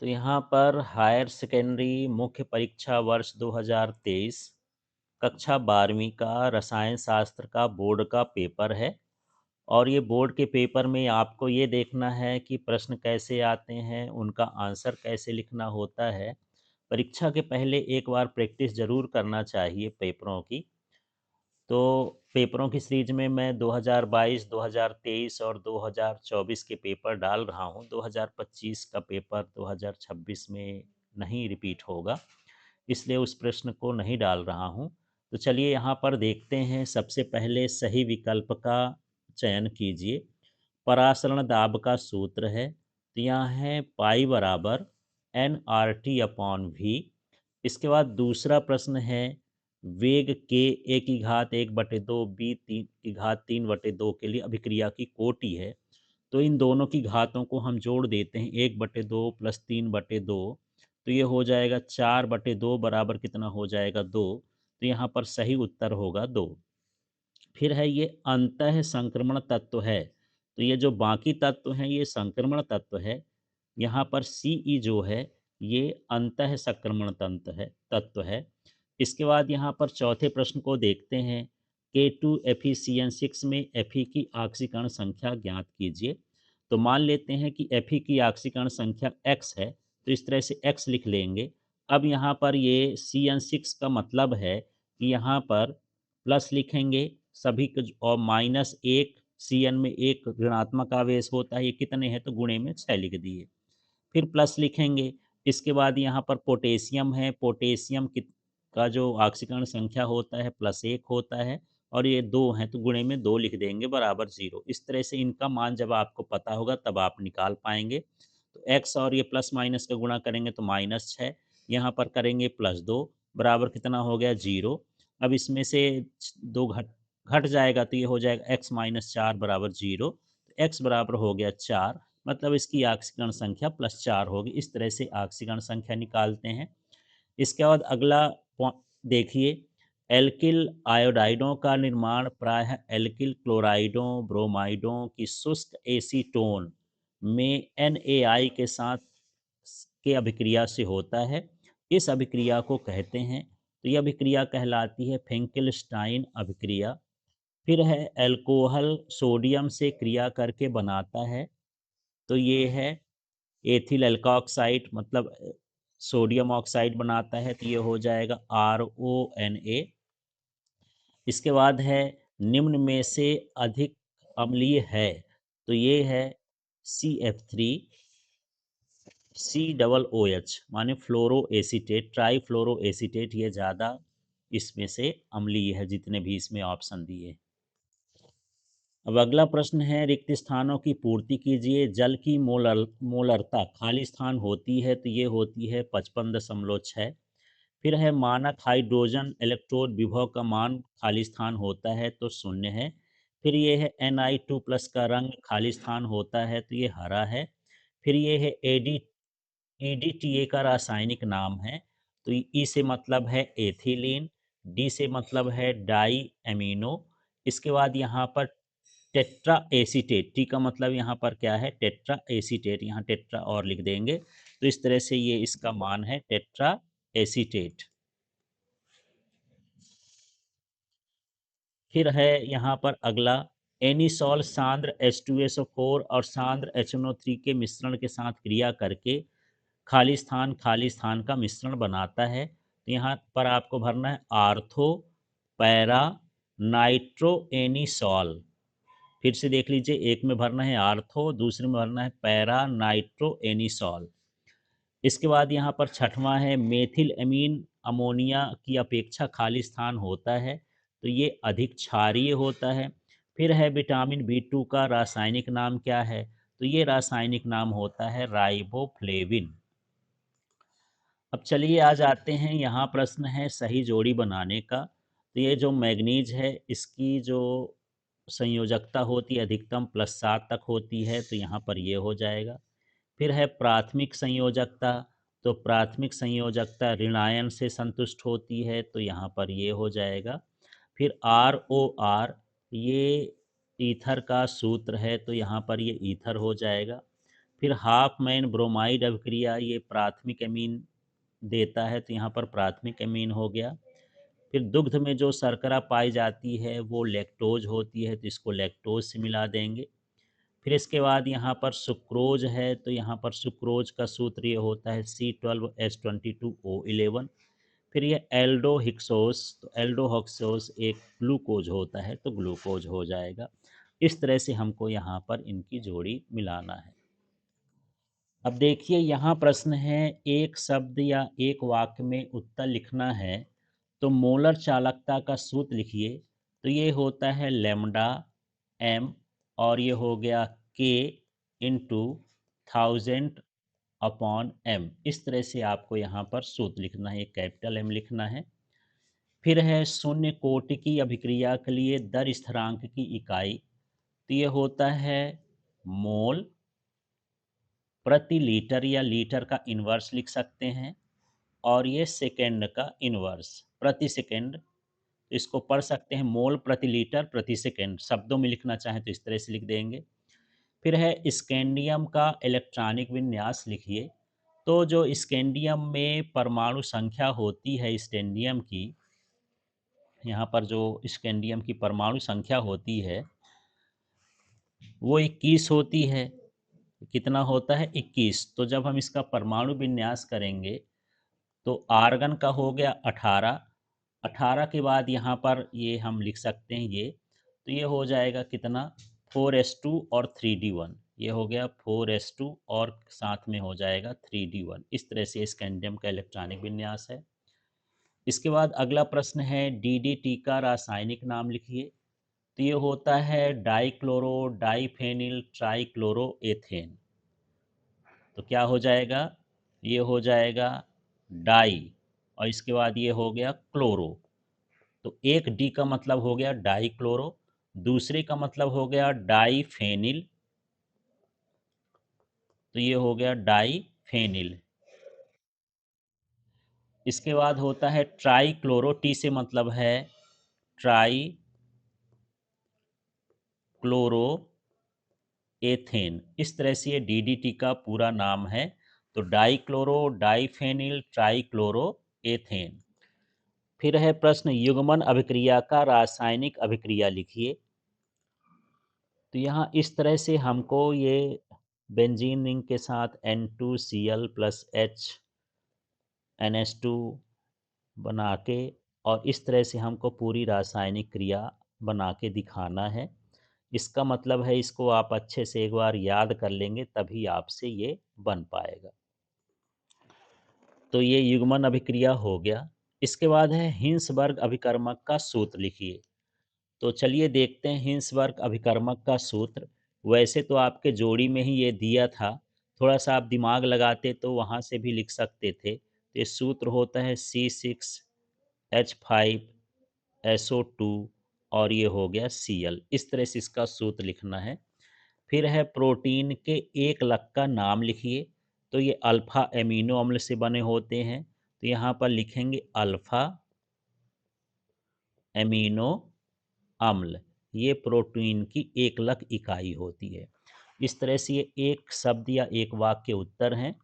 तो यहाँ पर हायर सेकेंडरी मुख्य परीक्षा वर्ष 2023 कक्षा 12वीं का रसायन शास्त्र का बोर्ड का पेपर है। और ये बोर्ड के पेपर में आपको ये देखना है कि प्रश्न कैसे आते हैं, उनका आंसर कैसे लिखना होता है। परीक्षा के पहले एक बार प्रैक्टिस ज़रूर करना चाहिए पेपरों की। तो पेपरों की सीरीज में मैं 2022, 2023 और 2024 के पेपर डाल रहा हूँ। 2025 का पेपर 2026 में नहीं रिपीट होगा, इसलिए उस प्रश्न को नहीं डाल रहा हूँ। तो चलिए यहाँ पर देखते हैं। सबसे पहले सही विकल्प का चयन कीजिए। परासरण दाब का सूत्र है, तो यहाँ है पाई बराबर NRT/V। इसके बाद दूसरा प्रश्न है वेग के ए की घात 1/2 बी 3 की घात 3/2 के लिए अभिक्रिया की कोटि है। तो इन दोनों की घातों को हम जोड़ देते हैं, 1/2 प्लस 3/2, तो ये हो जाएगा 4/2 बराबर कितना हो जाएगा 2। तो यहाँ पर सही उत्तर होगा 2। फिर है ये अंतः संक्रमण तत्व है, तो ये जो बाकी तत्व हैं ये संक्रमण तत्व है। यहाँ पर Ce जो है ये अंतः संक्रमण तत्व है। इसके बाद यहाँ पर चौथे प्रश्न को देखते हैं। K2FeCN6 में Fe की ऑक्सीकरण संख्या ज्ञात कीजिए। तो मान लेते हैं कि Fe की ऑक्सीकरण संख्या x है, तो इस तरह से x लिख लेंगे। अब यहाँ पर ये CN6 का मतलब है कि यहाँ पर प्लस लिखेंगे सभी कुछ, और -1 Cn में एक ऋणात्मक आवेश होता है, ये कितने हैं तो गुणे में 6 लिख दिए। फिर प्लस लिखेंगे। इसके बाद यहाँ पर पोटेशियम है, पोटेशियम का जो ऑक्सीकरण संख्या होता है +1 होता है, और ये 2 हैं तो गुणे में 2 लिख देंगे बराबर 0। इस तरह से इनका मान जब आपको पता होगा तब आप निकाल पाएंगे। तो x और ये प्लस माइनस का गुणा करेंगे तो -6, यहाँ पर करेंगे +2 बराबर कितना हो गया 0। अब इसमें से 2 घट घट जाएगा तो ये हो जाएगा x-4 बराबर 0। तो x बराबर हो गया 4, मतलब इसकी ऑक्सीकरण संख्या +4 होगी। इस तरह से ऑक्सीकरण संख्या निकालते हैं। इसके बाद अगला देखिए, एल्किल आयोडाइडों का निर्माण प्रायः एल्किल क्लोराइडों ब्रोमाइडों की शुष्क एसीटोन में NaI के साथ के अभिक्रिया से होता है। इस अभिक्रिया को कहते हैं, तो यह अभिक्रिया कहलाती है फेंकेलस्टाइन अभिक्रिया। फिर है अल्कोहल सोडियम से क्रिया करके बनाता है, तो ये है एथिल एल्कोक्साइड, मतलब सोडियम ऑक्साइड बनाता है, तो ये हो जाएगा RONA। इसके बाद है निम्न में से अधिक अम्लीय है, तो ये है CF3 COOH माने फ्लोरो एसीटेट, ट्राई फ्लोरो एसीटेट, ये ज़्यादा इसमें से अम्लीय है जितने भी इसमें ऑप्शन दिए। अब अगला प्रश्न है रिक्त स्थानों की पूर्ति कीजिए। जल की मोलरता खाली स्थान होती है, तो ये होती है 55.6। फिर है मानक हाइड्रोजन इलेक्ट्रोड विभव का मान खाली स्थान होता है तो 0 है। फिर ये है Ni2+ का रंग खाली स्थान होता है, तो ये हरा है। फिर ये है EDTA का रासायनिक नाम है, तो ई से मतलब है एथिलीन, डी से मतलब है डाई एमिनो। इसके बाद यहाँ पर टेट्रा एसीटेट, टी का मतलब यहाँ पर क्या है टेट्रा एसीटेट, यहाँ टेट्रा और लिख देंगे। तो इस तरह से ये इसका मान है टेट्रा एसीटेट। फिर है यहाँ पर अगला, एनिसॉल सांद्र H2SO4 और सांद्र HNO3 के मिश्रण के साथ क्रिया करके खाली स्थान का मिश्रण बनाता है। तो यहाँ पर आपको भरना है आर्थो पैरा नाइट्रो एनिसॉल। फिर से देख लीजिए, एक में भरना है आर्थो, दूसरे में भरना है पैरा नाइट्रो एनिसॉल। इसके बाद यहाँ पर छठवां है मेथिल अमीन अमोनिया की अपेक्षा खाली स्थान होता है, तो ये अधिक क्षारीय होता है। फिर है विटामिन B2 का रासायनिक नाम क्या है, तो ये रासायनिक नाम होता है राइबोफ्लेविन। अब चलिए आ जाते हैं, यहाँ प्रश्न है सही जोड़ी बनाने का। तो ये जो मैग्नीज है इसकी जो संयोजकता होती है अधिकतम +7 तक होती है, तो यहाँ पर ये हो जाएगा। फिर है प्राथमिक संयोजकता, तो प्राथमिक संयोजकता ऋणायन से संतुष्ट होती है, तो यहाँ पर ये हो जाएगा। फिर ROR, ये ईथर का सूत्र है, तो यहाँ पर ये ईथर हो जाएगा। फिर हाफ मैन ब्रोमाइड अभिक्रिया ये प्राथमिक एमीन देता है, तो यहाँ पर प्राथमिक एमीन हो गया। फिर दुग्ध में जो शर्करा पाई जाती है वो लैक्टोज होती है, तो इसको लैक्टोज से मिला देंगे। फिर इसके बाद यहाँ पर सुक्रोज है, तो यहाँ पर सुक्रोज का सूत्र ये होता है C12H22O11। फिर ये एल्डोहिक्सोस, तो एल्डोहक्सोस एक ग्लूकोज होता है, तो ग्लूकोज हो जाएगा। इस तरह से हमको यहाँ पर इनकी जोड़ी मिलाना है। अब देखिए यहाँ प्रश्न है, एक शब्द या एक वाक्य में उत्तर लिखना है, तो मोलर चालकता का सूत्र लिखिए। तो ये होता है लैम्डा एम, और ये हो गया के इंटू 1000 अपॉन एम। इस तरह से आपको यहाँ पर सूत्र लिखना है, कैपिटल एम लिखना है। फिर है शून्य कोटि की अभिक्रिया के लिए दर स्थिरांक की इकाई, तो ये होता है मोल प्रति लीटर, या लीटर का इन्वर्स लिख सकते हैं, और ये सेकेंड का इन्वर्स प्रति सेकेंड। इसको पढ़ सकते हैं मोल प्रति लीटर प्रति सेकेंड, शब्दों में लिखना चाहें तो इस तरह से लिख देंगे। फिर है स्कैंडियम का इलेक्ट्रॉनिक विन्यास लिखिए। तो जो स्कैंडियम में परमाणु संख्या होती है स्कैंडियम की, यहाँ पर जो स्कैंडियम की परमाणु संख्या होती है वो 21 होती है। कितना होता है? 21। तो जब हम इसका परमाणु विन्यास करेंगे तो आर्गन का हो गया 18। 18 के बाद यहाँ पर ये हम लिख सकते हैं ये, तो ये हो जाएगा कितना, 4s2 और 3d1। ये हो गया 4s2 और साथ में हो जाएगा 3d1। इस तरह से स्कैंडियम का इलेक्ट्रॉनिक विन्यास है। इसके बाद अगला प्रश्न है डीडीटी का रासायनिक नाम लिखिए। तो ये होता है डाइक्लोरो डाइफेनिल ट्राइक्लोरोएथेन। तो क्या हो जाएगा, ये हो जाएगा डाई, और इसके बाद ये हो गया क्लोरो। तो एक डी का मतलब हो गया डाई क्लोरो, दूसरे का मतलब हो गया डाई फेनिल, तो ये हो गया डाई फेनिल। इसके बाद होता है ट्राई क्लोरो, टी से मतलब है ट्राई क्लोरो एथेन। इस तरह से ये डीडीटी का पूरा नाम है। तो die chloro diphenyl try chloro ethane. फिर है प्रश्न युग्मन अभिक्रिया का रासायनिक अभिक्रिया लिखिए। तो यहाँ इस तरह से हमको ये बेंजीन रिंग के साथ N2Cl प्लस H NH2 बना के, और इस तरह से हमको पूरी रासायनिक क्रिया बना के दिखाना है। इसका मतलब है इसको आप अच्छे से एक बार याद कर लेंगे तभी आपसे ये बन पाएगा। तो ये युग्मन अभिक्रिया हो गया। इसके बाद है हिंसबर्ग अभिकर्मक का सूत्र लिखिए। तो चलिए देखते हैं हिंसबर्ग अभिकर्मक का सूत्र। वैसे तो आपके जोड़ी में ही ये दिया था, थोड़ा सा आप दिमाग लगाते तो वहाँ से भी लिख सकते थे। तो ये सूत्र होता है C6H5SO2, और ये हो गया Cl। इस तरह से इसका सूत्र लिखना है। फिर है प्रोटीन के एक लक का नाम लिखिए। तो ये अल्फ़ा एमिनो अम्ल से बने होते हैं, तो यहाँ पर लिखेंगे अल्फ़ा एमिनो अम्ल। ये प्रोटीन की एकलक इकाई होती है। इस तरह से ये एक शब्द या एक वाक्य के उत्तर हैं,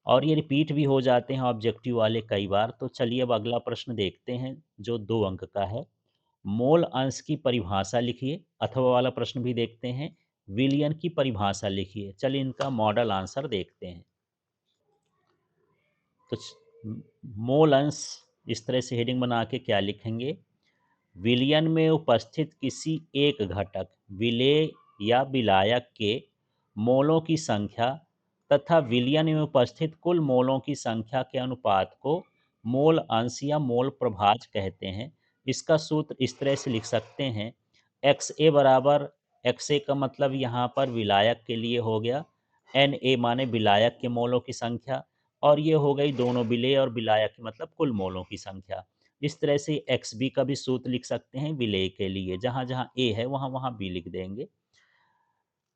और ये रिपीट भी हो जाते हैं ऑब्जेक्टिव वाले कई बार। तो चलिए अब अगला प्रश्न देखते हैं जो 2 अंक का है। मोल अंश की परिभाषा लिखिए, अथवा वाला प्रश्न भी देखते हैं। विलयन की परिभाषा लिखिए। चलिए इनका मॉडल आंसर देखते हैं। तो मोल अंश इस तरह से हेडिंग बना के क्या लिखेंगे, विलयन में उपस्थित किसी एक घटक विलेय या विलायक के मोलों की संख्या तथा विलयन में उपस्थित कुल मोलों की संख्या के अनुपात को मोल अंश या मोल प्रभाज कहते हैं। इसका सूत्र इस तरह से लिख सकते हैं, एक्स ए बराबर, एक्स ए का मतलब यहाँ पर विलायक के लिए हो गया, एन ए माने विलायक के मोलों की संख्या, और ये हो गई दोनों विलेय और विलायक मतलब कुल मोलों की संख्या। इस तरह से एक्स बी का भी सूत्र लिख सकते हैं विलेय के लिए, जहाँ जहाँ ए है वहाँ वहाँ बी लिख देंगे।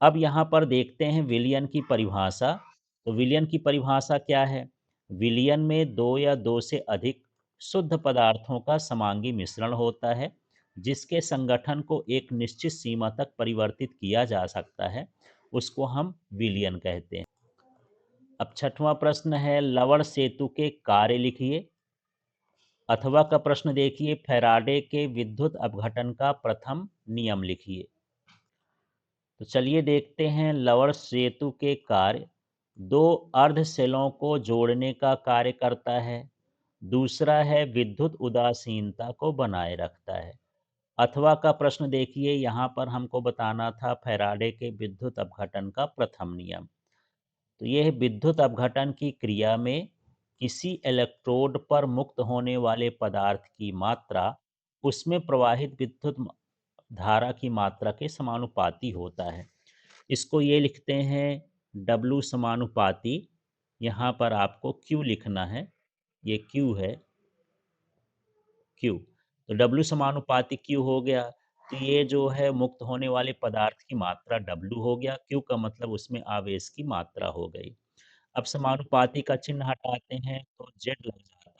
अब यहाँ पर देखते हैं विलयन की परिभाषा। तो विलयन की परिभाषा क्या है, विलयन में दो या दो से अधिक शुद्ध पदार्थों का समांगी मिश्रण होता है, जिसके संगठन को एक निश्चित सीमा तक परिवर्तित किया जा सकता है। उसको हम विलयन कहते हैं। अब छठवां प्रश्न है लवण सेतु के कार्य लिखिए। अथवा का प्रश्न देखिए फैराडे के विद्युत अपघटन का प्रथम नियम लिखिए। तो चलिए देखते हैं लवण सेतु के कार्य। दो अर्ध सेलों को जोड़ने का कार्य करता है। दूसरा है विद्युत उदासीनता को बनाए रखता है। अथवा का प्रश्न देखिए यहाँ पर हमको बताना था फैराडे के विद्युत अपघटन का प्रथम नियम। तो यह विद्युत अपघटन की क्रिया में किसी इलेक्ट्रोड पर मुक्त होने वाले पदार्थ की मात्रा उसमें प्रवाहित विद्युत धारा की मात्रा के समानुपाती होता है। इसको ये लिखते हैं W समानुपाती। यहाँ पर आपको Q लिखना है, ये Q है, Q। तो W समानुपाती Q हो गया। तो ये जो है मुक्त होने वाले पदार्थ की मात्रा W हो गया, Q का मतलब उसमें आवेश की मात्रा हो गई। अब समानुपाती का चिन्ह हटाते हैं तो जेड लग जाता है।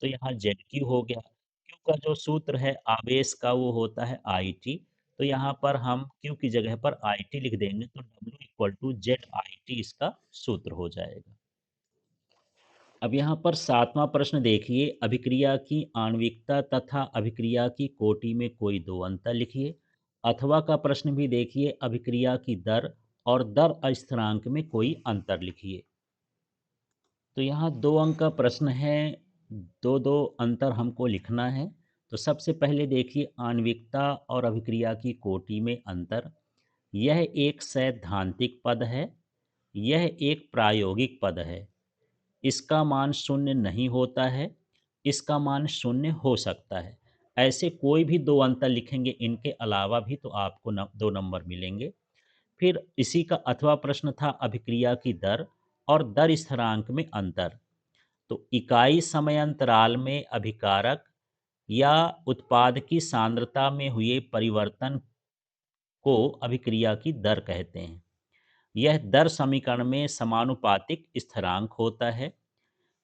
तो यहाँ जेड क्यू हो गया। क्यू का जो सूत्र है आवेश का वो होता है आई टी। तो यहाँ पर हम क्यू की जगह पर आई टी लिख देंगे तो W equal to Z I T इसका सूत्र हो जाएगा। अब यहाँ पर सातवां प्रश्न देखिए अभिक्रिया की आणविकता तथा अभिक्रिया की कोटि में कोई दो अंतर लिखिए। अथवा का प्रश्न भी देखिए अभिक्रिया की दर और दर अस्थिरांक में कोई अंतर लिखिए। तो यहाँ 2 अंक का प्रश्न है, दो दो अंतर हमको लिखना है। तो सबसे पहले देखिए आणविकता और अभिक्रिया की कोटि में अंतर। यह एक सैद्धांतिक पद है, यह एक प्रायोगिक पद है। इसका मान शून्य नहीं होता है, इसका मान शून्य हो सकता है। ऐसे कोई भी दो अंतर लिखेंगे इनके अलावा भी तो आपको 2 नंबर मिलेंगे। फिर इसी का अथवा प्रश्न था अभिक्रिया की दर और दर स्थिरांक में अंतर। तो इकाई समयांतराल में अभिकारक या उत्पाद की सांद्रता में हुए परिवर्तन को अभिक्रिया की दर कहते हैं। यह दर समीकरण में समानुपातिक स्थिरांक होता है।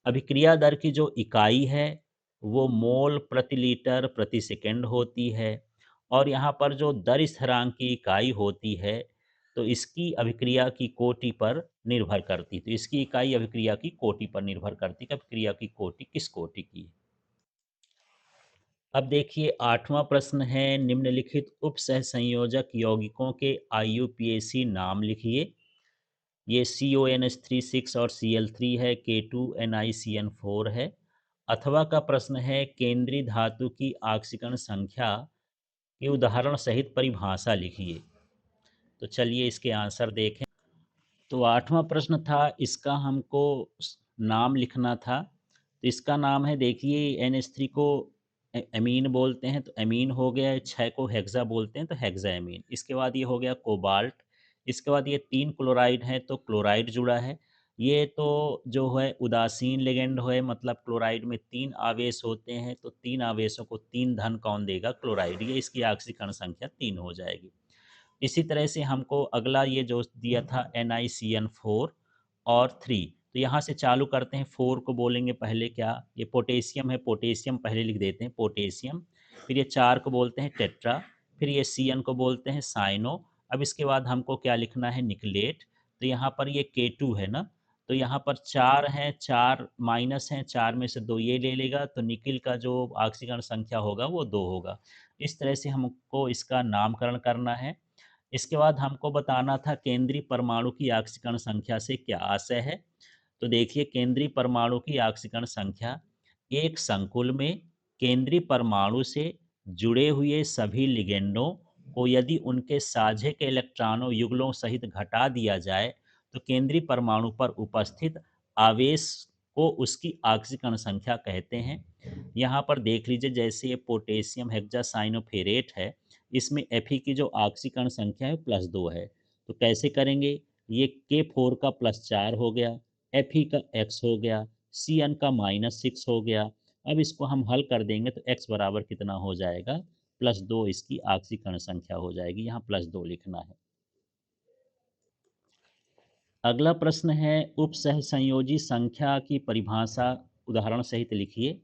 अभिक्रिया दर की जो इकाई है वो मोल प्रति लीटर प्रति सेकंड होती है। और यहाँ पर जो दर स्थिरांक की इकाई होती है तो इसकी अभिक्रिया की कोटि पर निर्भर करती। तो इसकी इकाई अभिक्रिया की कोटि पर निर्भर करती कि अभिक्रिया की कोटि किस कोटि की है। अब देखिए आठवां प्रश्न है निम्नलिखित उप सह संयोजक यौगिकों के IUPAC नाम लिखिए। ये CONH3 6 और Cl3 है, K2NiCN4 है। अथवा का प्रश्न है केंद्रीय धातु की ऑक्सीकरण संख्या की उदाहरण सहित परिभाषा लिखिए। तो चलिए इसके आंसर देखें। तो आठवां प्रश्न था इसका हमको नाम लिखना था। तो इसका नाम है देखिए NH3 को एमीन बोलते हैं तो एमीन हो गया, 6 को हेक्सा बोलते हैं तो हेक्सा एमीन। इसके बाद ये हो गया कोबाल्ट। इसके बाद ये 3 क्लोराइड है तो क्लोराइड जुड़ा है। ये तो जो है उदासीन लिगेंड है, मतलब क्लोराइड में 3 आवेश होते हैं तो 3 आवेशों को 3 धन कौन देगा, क्लोराइड। ये इसकी ऑक्सीकरण संख्या 3 हो जाएगी। इसी तरह से हमको अगला ये जो दिया था NiCN4 और 3। तो यहाँ से चालू करते हैं। 4 को बोलेंगे पहले क्या, ये पोटेशियम है, पोटेशियम पहले लिख देते हैं पोटेशियम। फिर ये 4 को बोलते हैं टेट्रा। फिर ये CN को बोलते हैं साइनो। अब इसके बाद हमको क्या लिखना है, निकलेट। तो यहाँ पर ये K2 है ना, तो यहाँ पर 4 हैं, 4 माइनस हैं, 4 में से 2 ये ले लेगा तो निकिल का जो ऑक्सीकरण संख्या होगा वो 2 होगा। इस तरह से हमको इसका नामकरण करना है। इसके बाद हमको बताना था केंद्रीय परमाणु की ऑक्सीकरण संख्या से क्या आशय है। तो देखिए केंद्रीय परमाणु की ऑक्सीकरण संख्या एक संकुल में केंद्रीय परमाणु से जुड़े हुए सभी लिगेंडों को यदि उनके साझे के इलेक्ट्रॉनों युगलों सहित घटा दिया जाए तो केंद्रीय परमाणु पर उपस्थित आवेश को उसकी ऑक्सीकरण संख्या कहते हैं। यहाँ पर देख लीजिए जैसे ये पोटेशियम हेक्सासाइनोफेरेट है, इसमें Fe की जो ऑक्सीकरण संख्या है +2 है। तो कैसे करेंगे, ये K4 का +4 हो गया, Fe का x हो गया, Cn का -6 हो गया। अब इसको हम हल कर देंगे तो x बराबर कितना हो जाएगा, +2 इसकी ऑक्सीकरण संख्या हो जाएगी। यहाँ +2 लिखना है। अगला प्रश्न है उप सहसंयोजी संख्या की परिभाषा उदाहरण सहित लिखिए।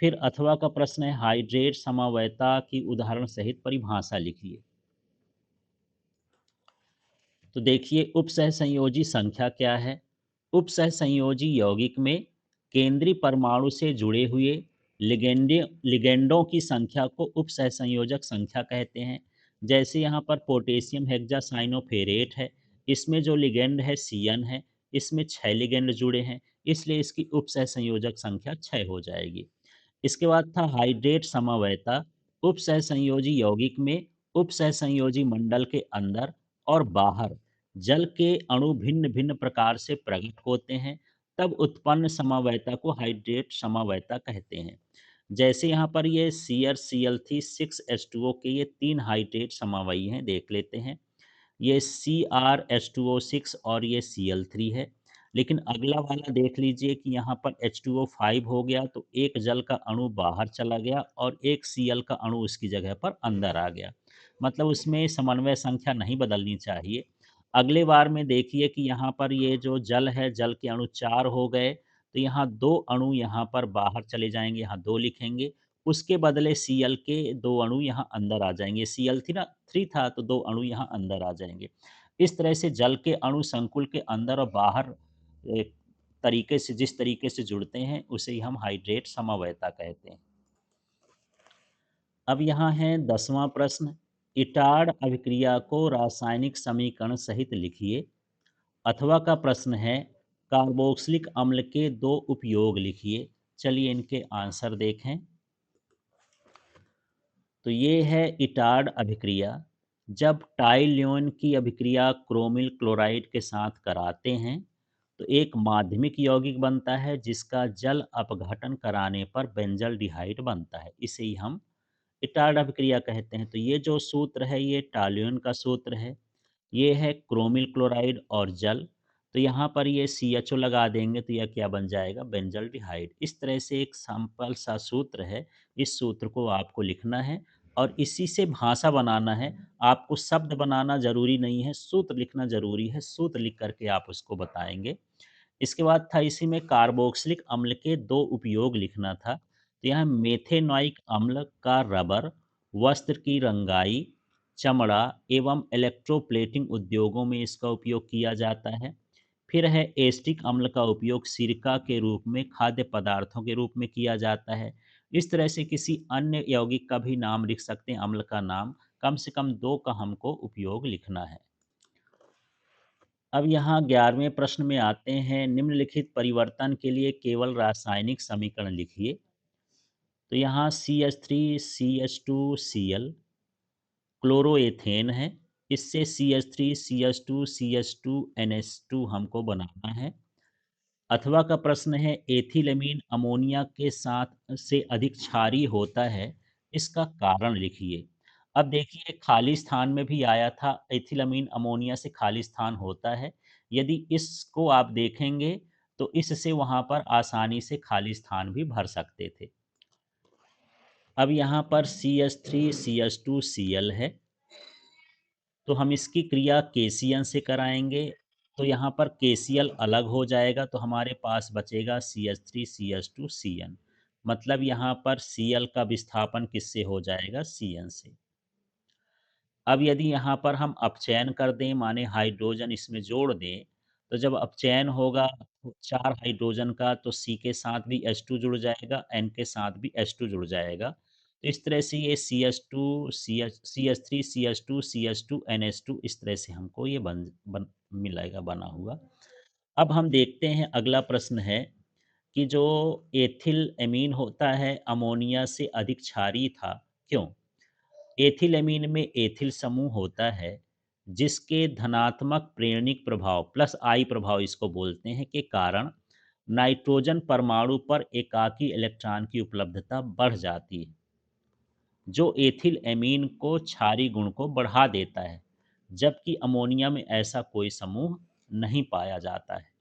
फिर अथवा का प्रश्न है हाइड्रेट समवायता की उदाहरण सहित परिभाषा लिखिए। तो देखिए उपसहसंयोजी संख्या क्या है? उपसहसंयोजी यौगिक में केंद्रीय परमाणु से जुड़े हुए लिगेंडों की संख्या को उपसहसंयोजक संख्या कहते हैं। जैसे यहाँ पर पोटेशियम हेक्सासाइनोफेरेट है, इसमें जो लिगेंड है Cn है, इसमें 6 लिगेंड जुड़े हैं, इसलिए इसकी उपसहसंयोजक संख्या 6 हो जाएगी। इसके बाद था हाइड्रेट समवयता। उपसहसंयोजी यौगिक में उपसहसंयोजी मंडल के अंदर और बाहर जल के अणु भिन्न भिन्न प्रकार से प्रकट होते हैं, तब उत्पन्न समवयता को हाइड्रेट समवयता कहते हैं। जैसे यहाँ पर ये CrCl3 6H2O के ये 3 हाइड्रेट समवयी हैं, देख लेते हैं। ये CrH2O6 और ये Cl3 है। लेकिन अगला वाला देख लीजिए कि यहाँ पर H2O5 हो गया, तो एक जल का अणु बाहर चला गया और एक Cl का अणु उसकी जगह पर अंदर आ गया। मतलब उसमें समन्वय संख्या नहीं बदलनी चाहिए। अगले बार में देखिए कि यहाँ पर ये जो जल है, जल के अणु 4 हो गए, तो यहाँ 2 अणु यहाँ पर बाहर चले जाएँगे, यहाँ 2 लिखेंगे। उसके बदले Cl के 2 अणु यहाँ अंदर आ जाएँगे। Cl3 था, तो 2 अणु यहाँ अंदर आ जाएँगे। इस तरह से जल के अणु संकुल के अंदर और बाहर एक तरीके से जिस तरीके से जुड़ते हैं, उसे ही हम हाइड्रेट समवयता कहते हैं। अब यहाँ है 10वां प्रश्न। इटार्ड अभिक्रिया को रासायनिक समीकरण सहित लिखिए। अथवा का प्रश्न है कार्बोक्सिलिक अम्ल के 2 उपयोग लिखिए। चलिए इनके आंसर देखें। तो ये है इटार्ड अभिक्रिया। जब टाइल्यून की अभिक्रिया क्रोमिल क्लोराइड के साथ कराते हैं, तो एक माध्यमिक यौगिक बनता है जिसका जल अपघटन कराने पर बेंजल डिहाइड बनता है। इसे ही हम इटार्ड अभिक्रिया कहते हैं। तो ये जो सूत्र है, ये टाइल्यून का सूत्र है। ये है क्रोमिल क्लोराइड और जल। तो यहाँ पर ये CHO लगा देंगे, तो यह क्या बन जाएगा? बेंजल डिहाइड। इस तरह से एक सिंपल सा सूत्र है। इस सूत्र को आपको लिखना है और इसी से भाषा बनाना है। आपको शब्द बनाना ज़रूरी नहीं है, सूत्र लिखना ज़रूरी है। सूत्र लिख करके आप उसको बताएंगे। इसके बाद था इसी में कार्बोक्सिलिक अम्ल के 2 उपयोग लिखना था। तो यहाँ मेथेनॉइक अम्ल का रबर, वस्त्र की रंगाई, चमड़ा एवं इलेक्ट्रोप्लेटिंग उद्योगों में इसका उपयोग किया जाता है। फिर है एस्टिक अम्ल का उपयोग सिरका के रूप में खाद्य पदार्थों के रूप में किया जाता है। इस तरह से किसी अन्य यौगिक का भी नाम लिख सकते हैं, अम्ल का नाम। कम से कम 2 का हमको उपयोग लिखना है। अब यहाँ 11वें प्रश्न में आते हैं। निम्नलिखित परिवर्तन के लिए केवल रासायनिक समीकरण लिखिए। तो यहाँ CH3CH2Cl क्लोरोएथेन है। इससे CH3CH2CH2NH2 हमको बनाना है। अथवा का प्रश्न है एथिलमीन अमोनिया के साथ से अधिक क्षारीय होता है, इसका कारण लिखिए। अब देखिए खाली स्थान में भी आया था, एथिलमीन अमोनिया से खाली स्थान होता है। यदि इसको आप देखेंगे तो इससे वहाँ पर आसानी से खाली स्थान भी भर सकते थे। अब यहाँ पर CH3CH2Cl है, तो हम इसकी क्रिया केसीएन से कराएंगे। तो यहाँ पर KCl अलग हो जाएगा, तो हमारे पास बचेगा CH3CH2Cn। मतलब यहाँ पर Cl का विस्थापन किससे हो जाएगा? Cn से। अब यदि यहाँ पर हम अपचयन कर दें, माने हाइड्रोजन इसमें जोड़ दें, तो जब अपचयन होगा 4 हाइड्रोजन का, तो C के साथ भी H2 जुड़ जाएगा, N के साथ भी H2 जुड़ जाएगा। तो इस तरह से ये CH2 CH3 CH2 CH2 NH2 इस तरह से हमको ये बन मिलेगा बना हुआ। अब हम देखते हैं अगला प्रश्न है कि जो एथिल एमीन होता है अमोनिया से अधिक क्षारीय था, क्यों? एथिलेमीन में एथिल समूह होता है जिसके धनात्मक प्रेरणिक प्रभाव प्लस आई प्रभाव इसको बोलते हैं के कारण नाइट्रोजन परमाणु पर एकाकी इलेक्ट्रॉन की उपलब्धता बढ़ जाती है, जो एथिल एमीन को क्षारीय गुण को बढ़ा देता है, जबकि अमोनिया में ऐसा कोई समूह नहीं पाया जाता है।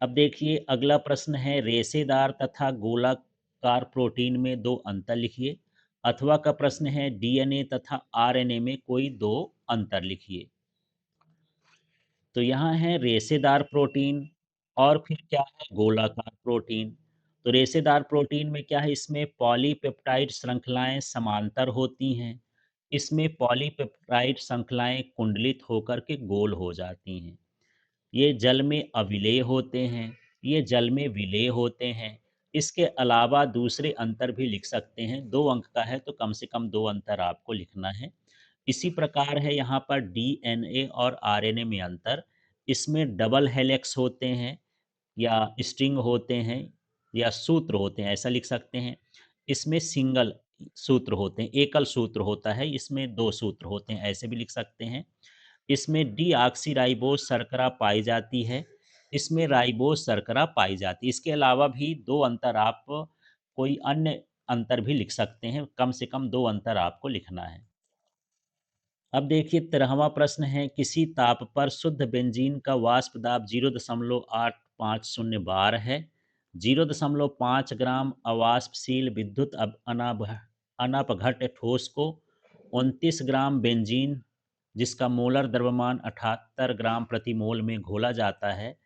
अब देखिए अगला प्रश्न है रेशेदार तथा गोलाकार प्रोटीन में 2 अंतर लिखिए। अथवा का प्रश्न है डीएनए तथा आरएनए में कोई 2 अंतर लिखिए। तो यहाँ है रेशेदार प्रोटीन और फिर क्या है? गोलाकार प्रोटीन। तो रेशेदार प्रोटीन में क्या है? इसमें पॉलीपेप्टाइड श्रृंखलाएं समांतर होती हैं, इसमें पॉलीपेप्टाइड श्रृंखलाएं कुंडलित होकर के गोल हो जाती हैं। ये जल में अविलेय होते हैं, ये जल में विलेय होते हैं। इसके अलावा दूसरे अंतर भी लिख सकते हैं। 2 अंक का है तो कम से कम 2 अंतर आपको लिखना है। इसी प्रकार है यहाँ पर डीएनए और आरएनए में अंतर। इसमें डबल हेलिक्स होते हैं या स्ट्रिंग होते हैं या सूत्र होते हैं, ऐसा लिख सकते हैं। इसमें सिंगल सूत्र होते हैं, एकल सूत्र होता है, इसमें 2 सूत्र होते हैं, ऐसे भी लिख सकते हैं। इसमें डीऑक्सीराइबोज शर्करा पाई जाती है, इसमें राइबोज शर्करा पाई जाती है। इसके अलावा भी 2 अंतर आप कोई अन्य अंतर भी लिख सकते हैं, कम से कम 2 अंतर आपको लिखना है। अब देखिए 13वां प्रश्न है, किसी ताप पर शुद्ध बेंजीन का वाष्प दाब 0.850 बार है। 0.5 ग्राम अवाष्पशील विद्युत अनपघट ठोस को 29 ग्राम बेंजीन जिसका मोलर द्रव्यमान 78 ग्राम प्रति मोल में घोला जाता है,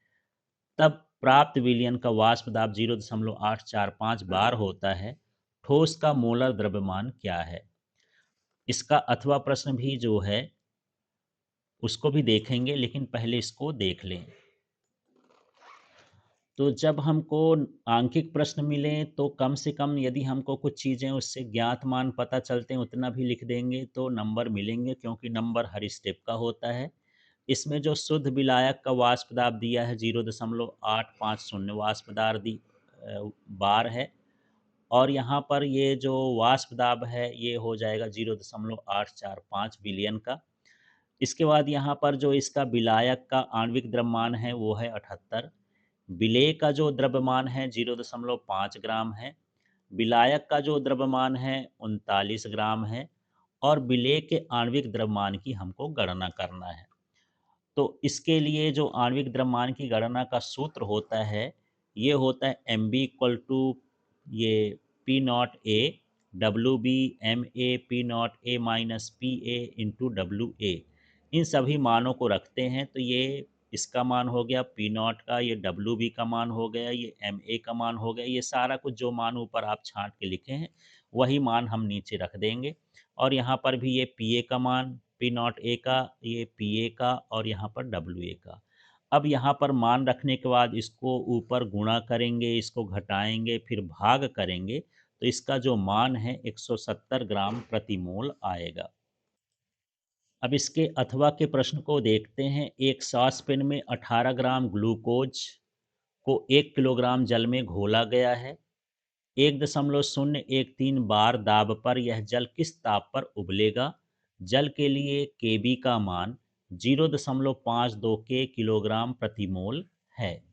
तब प्राप्त विलयन का वाष्प दाब 0.845 बार होता है। ठोस का मोलर द्रव्यमान क्या है? इसका अथवा प्रश्न भी जो है उसको भी देखेंगे, लेकिन पहले इसको देख लें। तो जब हमको आंकिक प्रश्न मिलें तो कम से कम यदि हमको कुछ चीज़ें उससे ज्ञात मान पता चलते हैं उतना भी लिख देंगे तो नंबर मिलेंगे, क्योंकि नंबर हर स्टेप का होता है। इसमें जो शुद्ध विलायक का वाष्प दाब दिया है 0.850 वाष्प दाब बार है, और यहाँ पर ये जो वाष्प दाब है ये हो जाएगा 0.845 बिलियन का। इसके बाद यहाँ पर जो इसका विलायक का आणविक द्रव्यमान है वो है 78। विलेय का जो द्रव्यमान है 0.5 ग्राम है। विलायक का जो द्रव्यमान है 39 ग्राम है। और विलेय के आणविक द्रव्यमान की हमको गणना करना है। तो इसके लिए जो आणविक द्रव्यमान की गणना का सूत्र होता है, ये होता है एम बी इक्वल टू ये P not A W B M A P not A minus P A into W A. इन सभी मानों को रखते हैं तो ये इसका मान हो गया पी नॉट का, ये डब्ल्यू बी का मान हो गया, ये एम ए का मान हो गया। ये सारा कुछ जो मान ऊपर आप छांट के लिखे हैं वही मान हम नीचे रख देंगे। और यहाँ पर भी ये पी ए का मान, पी नॉट ए का, ये पी ए का, और यहाँ पर डब्ल्यू ए का। अब यहाँ पर मान रखने के बाद इसको ऊपर गुणा करेंगे, इसको घटाएंगे, फिर भाग करेंगे, तो इसका जो मान है 170 ग्राम प्रति मोल आएगा। अब इसके अथवा के प्रश्न को देखते हैं। एक सॉस पैन में 18 ग्राम ग्लूकोज को 1 किलोग्राम जल में घोला गया है। 1.013 बार दाब पर यह जल किस ताप पर उबलेगा? जल के लिए केबी का मान 0.52 के किलोग्राम प्रति मोल है।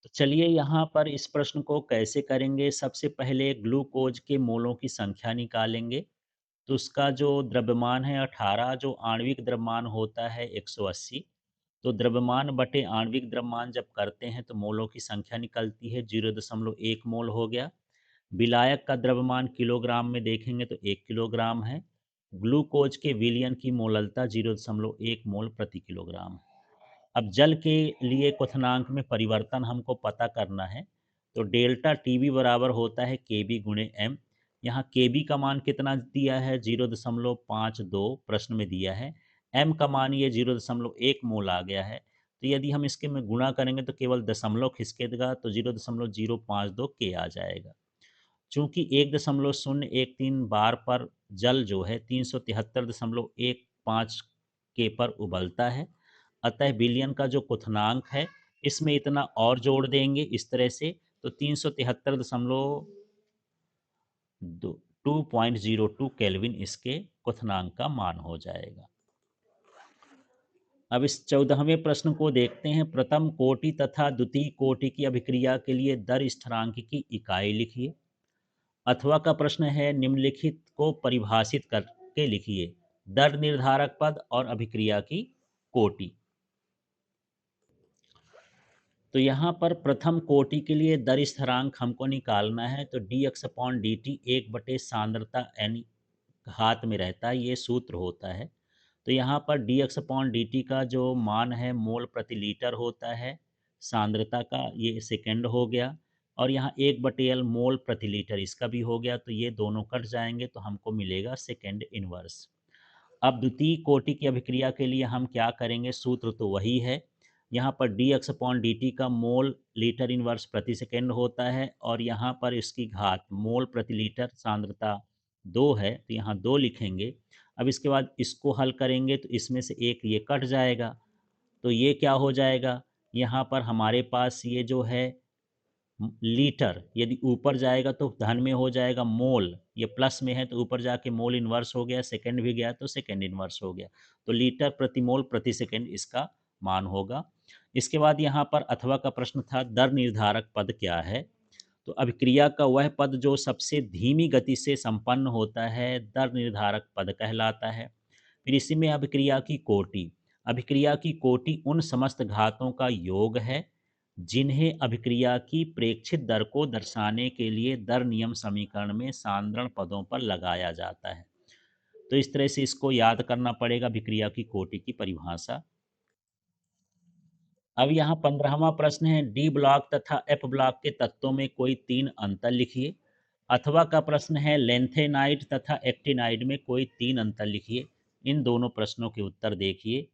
तो चलिए यहाँ पर इस प्रश्न को कैसे करेंगे। सबसे पहले ग्लूकोज के मोलों की संख्या निकालेंगे। तो उसका जो द्रव्यमान है 18, जो आणविक द्रव्यमान होता है 180। तो द्रव्यमान बटे आणविक द्रव्यमान जब करते हैं तो मोलों की संख्या निकलती है, 0.1 मोल हो गया। विलायक का द्रव्यमान किलोग्राम में देखेंगे तो 1 किलोग्राम है। ग्लूकोज के विलयन की मोललता 0.1 मोल प्रति किलोग्राम। अब जल के लिए क्वथनांक में परिवर्तन हमको पता करना है। तो डेल्टा टीबी बराबर होता है के बी गुणे एम। यहाँ के बी का मान कितना दिया है? 0.52 प्रश्न में दिया है। एम का मान ये 0.1 मोल आ गया है। तो यदि हम इसके में गुणा करेंगे तो केवल दशमलव खिसके देगा, तो 0.052 के आ जाएगा। चूंकि 1.013 बार पर जल जो है 373.15 के पर उबलता है, अतः विलयन का जो क्वथनांक है इसमें इतना और जोड़ देंगे इस तरह से, तो 373.2 केल्विन इसके क्वथनांक का मान हो जाएगा। अब इस 14वें प्रश्न को देखते हैं। प्रथम कोटि तथा द्वितीय कोटि की अभिक्रिया के लिए दर स्थिरांक की इकाई लिखिए। अथवा का प्रश्न है, निम्नलिखित को परिभाषित करके लिखिए। दर निर्धारक पद और अभिक्रिया की कोटि। तो यहाँ पर प्रथम कोटि के लिए दर स्थिरांक हमको निकालना है। तो D X upon D T 1/सांद्रता एन घात में रहता है, ये सूत्र होता है। तो यहाँ पर D X upon D T का जो मान है मोल प्रति लीटर होता है, सांद्रता का ये सेकंड हो गया। और यहाँ 1/L मोल प्रति लीटर इसका भी हो गया, तो ये दोनों कट जाएँगे तो हमको मिलेगा सेकंड इन्वर्स। अब द्वितीय कोटि की अभिक्रिया के लिए हम क्या करेंगे, सूत्र तो वही है। यहाँ पर dx/dt का मोल लीटर इन्वर्स प्रति सेकंड होता है और यहाँ पर इसकी घात मोल प्रति लीटर सांद्रता 2 है, तो यहाँ 2 लिखेंगे। अब इसके बाद इसको हल करेंगे तो इसमें से एक ये कट जाएगा, तो ये क्या हो जाएगा, यहाँ पर हमारे पास ये जो है लीटर यदि ऊपर जाएगा तो धन में हो जाएगा, मोल ये प्लस में है तो ऊपर जाके मोल इन्वर्स हो गया, सेकंड भी गया तो सेकंड इन्वर्स हो गया, तो लीटर प्रति मोल प्रति सेकंड इसका मान होगा। इसके बाद यहाँ पर अथवा का प्रश्न था दर निर्धारक पद क्या है, तो अभिक्रिया का वह पद जो सबसे धीमी गति से संपन्न होता है दर निर्धारक पद कहलाता है। फिर इसी में अभिक्रिया की कोटि, अभिक्रिया की कोटि उन समस्त घातों का योग है जिन्हें अभिक्रिया की प्रेक्षित दर को दर्शाने के लिए दर नियम समीकरण में सांद्रण पदों पर लगाया जाता है। तो इस तरह से इसको याद करना पड़ेगा अभिक्रिया की कोटि की परिभाषा। अब यहाँ 15वां प्रश्न है, डी ब्लॉक तथा एफ ब्लॉक के तत्वों में कोई 3 अंतर लिखिए। अथवा का प्रश्न है, लेंथेनाइड तथा एक्टिनाइड में कोई 3 अंतर लिखिए। इन दोनों प्रश्नों के उत्तर देखिए।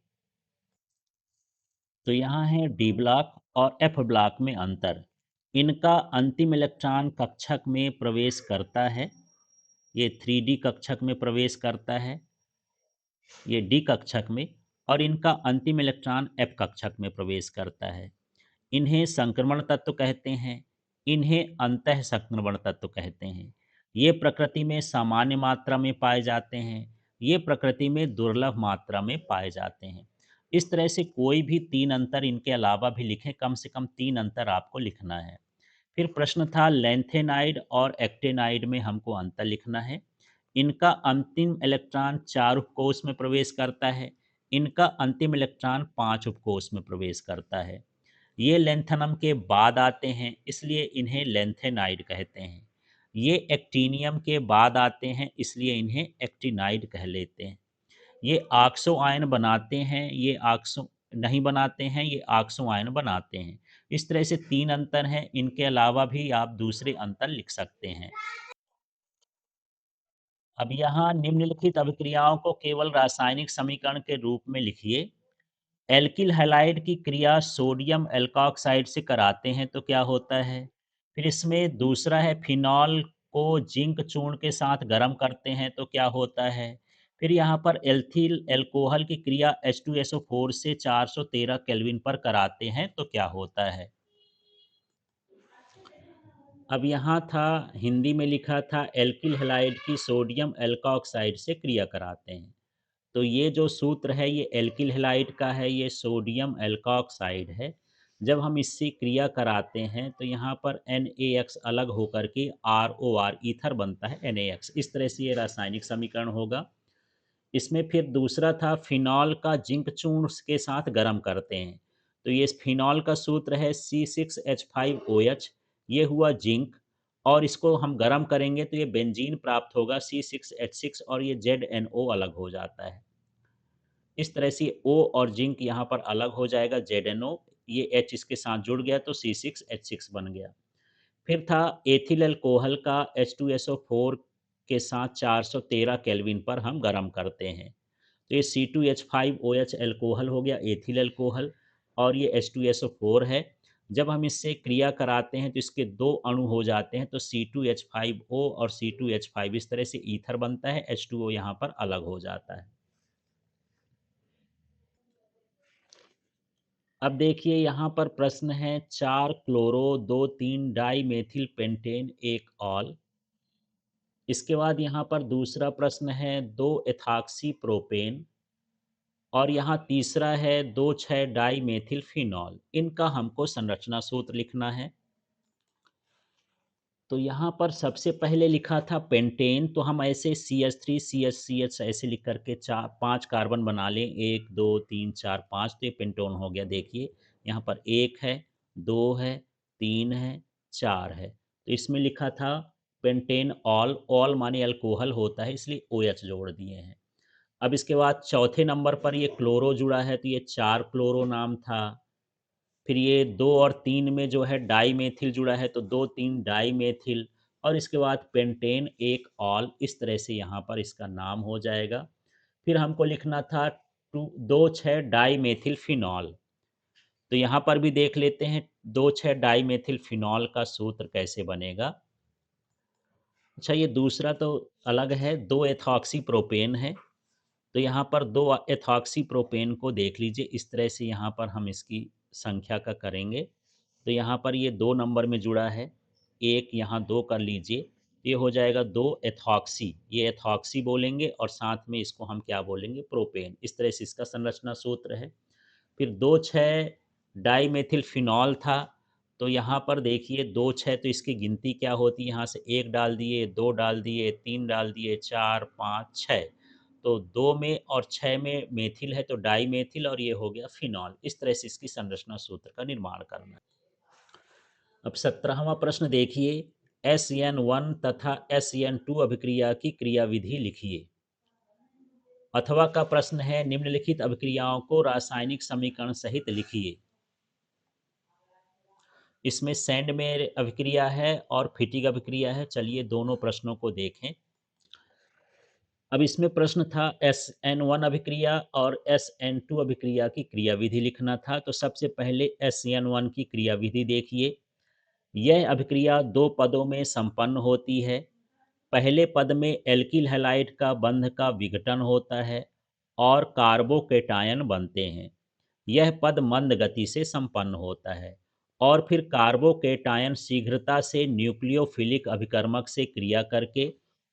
तो यहाँ है डी ब्लॉक और एफ ब्लॉक में अंतर। इनका अंतिम इलेक्ट्रॉन कक्षक में प्रवेश करता है, ये 3D कक्षक में प्रवेश करता है, ये डी कक्षक में, और इनका अंतिम इलेक्ट्रॉन एफ कक्षक में प्रवेश करता है। इन्हें संक्रमण तत्व कहते हैं, इन्हें अंतः संक्रमण तत्व कहते हैं। ये प्रकृति में सामान्य मात्रा में पाए जाते हैं, ये प्रकृति में दुर्लभ मात्रा में पाए जाते हैं। इस तरह से कोई भी 3 अंतर इनके अलावा भी लिखें, कम से कम 3 अंतर आपको लिखना है। फिर प्रश्न था लेंथेनाइड और एक्टेनाइड में हमको अंतर लिखना है। इनका अंतिम इलेक्ट्रॉन 4 उपकोष में प्रवेश करता है, इनका अंतिम इलेक्ट्रॉन 5 उपकोष में प्रवेश करता है। ये लेंथनम के बाद आते हैं, इसलिए इन्हें लेंथेनाइड कहते हैं। ये एक्टीनियम के बाद आते हैं, इसलिए इन्हें एक्टिनाइड कह लेते हैं। ये ऑक्सो आयन बनाते हैं, ये ऑक्सो नहीं बनाते हैं, ये ऑक्सो आयन बनाते हैं। इस तरह से 3 अंतर हैं, इनके अलावा भी आप दूसरे अंतर लिख सकते हैं। अब यहाँ निम्नलिखित अभिक्रियाओं को केवल रासायनिक समीकरण के रूप में लिखिए। एल्किल हैलाइड की क्रिया सोडियम एल्कोक्साइड से कराते हैं तो क्या होता है। फिर इसमें दूसरा है फिनॉल को जिंक चूर्ण के साथ गर्म करते हैं तो क्या होता है। फिर यहाँ पर एल्थिल एल्कोहल की क्रिया H2SO4 से 413 केल्विन पर कराते हैं तो क्या होता है। अब यहाँ था, हिंदी में लिखा था एल्किल हैलाइड की सोडियम एल्कोक्साइड से क्रिया कराते हैं, तो ये जो सूत्र है ये एल्किल हैलाइड का है, ये सोडियम एल्कोक्साइड है। जब हम इससे क्रिया कराते हैं तो यहाँ पर NaX अलग होकर के ROR ईथर बनता है NaX। इस तरह से ये रासायनिक समीकरण होगा। इसमें फिर दूसरा था फिनॉल का जिंक चूर्ण के साथ गर्म करते हैं, तो ये फिनॉल का सूत्र है C6H5OH, ये हुआ जिंक, और इसको हम गर्म करेंगे तो ये बेंजीन प्राप्त होगा C6H6 और ये ZNO अलग हो जाता है। इस तरह से O और जिंक यहाँ पर अलग हो जाएगा ZNO, ये H इसके साथ जुड़ गया तो C6H6 बन गया। फिर था एथिल अल्कोहल का H2SO4 के साथ 413 केल्विन पर हम गर्म करते हैं, तो ये C2H5OH अल्कोहल हो गया, एथिल अल्कोहल, और ये H2SO4 है। जब हम इससे क्रिया कराते हैं तो इसके 2 अणु हो जाते हैं, तो C2H5O और C2H5, इस तरह से ईथर बनता है, H2O यहाँ पर अलग हो जाता है। अब देखिए यहाँ पर प्रश्न है 4 chloro 2,3 di methyl pentane 1 ol. इसके बाद यहाँ पर दूसरा प्रश्न है 2 एथॉक्सी प्रोपेन, और यहाँ तीसरा है 2,6 डाई मेथिल फिनॉल। इनका हमको संरचना सूत्र लिखना है। तो यहाँ पर सबसे पहले लिखा था पेंटेन, तो हम ऐसे CH3 CH ऐसे लिख करके 5 कार्बन बना लें, 1 2 3 4 5, तो ये पेंटोन हो गया। देखिए यहाँ पर 1 है, 2 है, 3 है, 4 है, तो इसमें लिखा था पेंटेन ऑल, ऑल माने अल्कोहल होता है इसलिए OH जोड़ दिए हैं। अब इसके बाद चौथे नंबर पर ये क्लोरो जुड़ा है, तो ये 4 क्लोरो नाम था। फिर ये 2 और 3 में जो है डाई मेथिल जुड़ा है, तो 2,3 डाई मेथिल, और इसके बाद पेंटेन एक ऑल, इस तरह से यहाँ पर इसका नाम हो जाएगा। फिर हमको लिखना था 2,6 डाई मेथिल फिनॉल। तो यहाँ पर भी देख लेते हैं 2,6 डाई मेथिल फिनॉल का सूत्र कैसे बनेगा। अच्छा, ये दूसरा तो अलग है, 2 एथॉक्सी प्रोपेन है। तो यहाँ पर 2 एथॉक्सी प्रोपेन को देख लीजिए, इस तरह से यहाँ पर हम इसकी संख्या का करेंगे। तो यहाँ पर ये 2 नंबर में जुड़ा है, 1 यहाँ 2 कर लीजिए, ये हो जाएगा 2 एथॉक्सी, ये एथॉक्सी बोलेंगे और साथ में इसको हम क्या बोलेंगे, प्रोपेन। इस तरह से इसका संरचना सूत्र है। फिर 2,6 डाईमेथिल फिनॉल था, तो यहाँ पर देखिए 2,6, तो इसकी गिनती क्या होती है, यहाँ से 1 डाल दिए, 2 डाल दिए, 3 डाल दिए, 4, 5, 6, तो 2 में और 6 में मेथिल है तो डाई मेथिल, और ये हो गया फिनॉल। इस तरह से इसकी संरचना सूत्र का निर्माण करना है। अब 17वां प्रश्न देखिए, SN1 तथा SN2 अभिक्रिया की क्रियाविधि लिखिए। अथवा का प्रश्न है, निम्नलिखित अभिक्रियाओं को रासायनिक समीकरण सहित लिखिए। इसमें सैंडमेयर अभिक्रिया है और फिटिग अभिक्रिया है। चलिए दोनों प्रश्नों को देखें। अब इसमें प्रश्न था SN1 अभिक्रिया और SN2 अभिक्रिया की क्रियाविधि लिखना था। तो सबसे पहले SN1 की क्रियाविधि देखिए। यह अभिक्रिया 2 पदों में संपन्न होती है। पहले पद में एल्किल हैलाइड का बंध का विघटन होता है और कार्बोकेटायन बनते हैं। यह पद मंद गति से संपन्न होता है और फिर कार्बोकेटायन शीघ्रता से न्यूक्लियोफिलिक अभिकर्मक से क्रिया करके